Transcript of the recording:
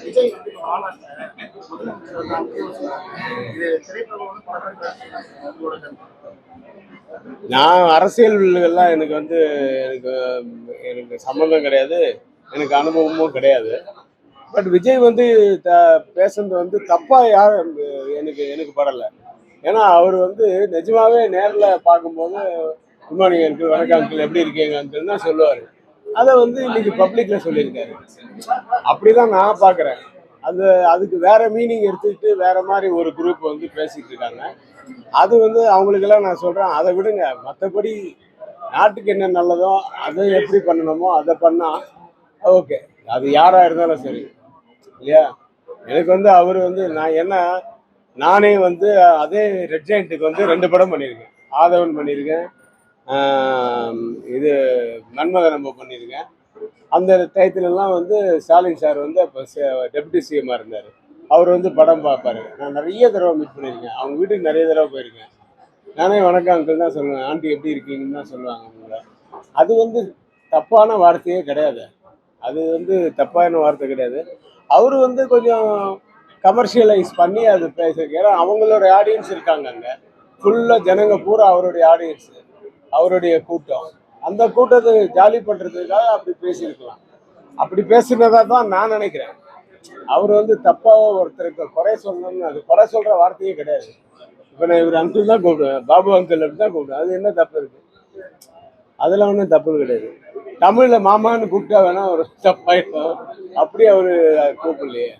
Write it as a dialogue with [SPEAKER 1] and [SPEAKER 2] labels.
[SPEAKER 1] விஜய் வந்து இப்ப மாநாட்டுல முதலமைச்சர் வந்து அனுமதி சொன்னாங்க. இது திரைப்படம் படம்
[SPEAKER 2] நான் அரசியல்லாம் எனக்கு வந்து எனக்கு எனக்கு சம்மந்தம் கிடையாது, எனக்கு அனுபவமும் கிடையாது. பட் விஜய் வந்து பேசுறது வந்து தப்பா யாரும் எனக்கு எனக்கு படலை. ஏன்னா அவர் வந்து நிஜமாவே நேரில் பார்க்கும்போது குட் மார்னிங் அங்கிள், வணக்கம் அங்கிள், எப்படி இருக்கீங்க அங்கிள் தான் சொல்லுவார். அதை வந்து இன்னைக்கு பப்ளிக்ல சொல்லியிருக்காரு. அப்படிதான் நான் பார்க்குறேன். அதுக்கு வேற மீனிங் எடுத்துக்கிட்டு வேற மாதிரி ஒரு குரூப் வந்து பேசிட்டு இருக்காங்க. அது வந்து அவங்களுக்கெல்லாம் நான் சொல்றேன், அதை விடுங்க. மற்றபடி நாட்டுக்கு என்ன நல்லதோ அதை எப்படி பண்ணணுமோ அதை பண்ணா ஓகே. அது யாரா இருந்தாலும் சரி இல்லையா. எனக்கு வந்து அவர் வந்து நானே வந்து அதே ரெட் ஜெயண்ட்டுக்கு வந்து 2 படம் பண்ணியிருக்கேன். ஆதவன் பண்ணியிருக்கேன், இது மன்மத நம்ம பண்ணியிருக்கேன். அந்த டயத்துலலாம் வந்து ஸ்டாலின் சார் வந்து அப்போ டெப்யூட்டி சிஎம்மாக இருந்தார். அவர் வந்து படம் பார்ப்பாரு. நான் நிறைய தடவை மீட் பண்ணியிருக்கேன், அவங்க வீட்டுக்கு நிறைய தடவை போயிருக்கேன். நானே வணக்கம் அங்கிள் தான் சொல்லுவேன், ஆண்டி எப்படி இருக்கீங்கன்னு தான் சொல்லுவாங்க அவங்க. அது வந்து தப்பான வார்த்தையே கிடையாது. அது வந்து தப்பான வார்த்தை கிடையாது. அவர் வந்து கொஞ்சம் கமர்ஷியலைஸ் பண்ணி அது பேசுறதுக்கு, ஏன்னா அவங்களோட ஆடியன்ஸ் இருக்காங்க அங்கே. ஃபுல்லாக ஜனங்க பூரா அவருடைய ஆடியன்ஸ், அவருடைய கூட்டம். அந்த கூட்டத்தை ஜாலி பண்ணுறதுக்காக அப்படி பேசியிருக்கலாம். அப்படி பேசுனதா தான் நான் நினைக்கிறேன். அவர் வந்து தப்பாக ஒருத்தருக்கு குறை சொல்லணும்னு, அது குறை சொல்கிற வார்த்தையே கிடையாது. இப்போ நான் இவர் அங்கிள் தான் கூப்பிடுவேன், பாபு அங்கிள் அப்படி தான் கூப்பிடுவேன். அது என்ன தப்பு இருக்கு? அதில் ஒன்றும் தப்பு கிடையாது. தமிழில் மாமான்னு கூப்பிட்டா வேணா ஒரு தப்பாயிடும், அப்படி அவர் கூப்பிடலையே.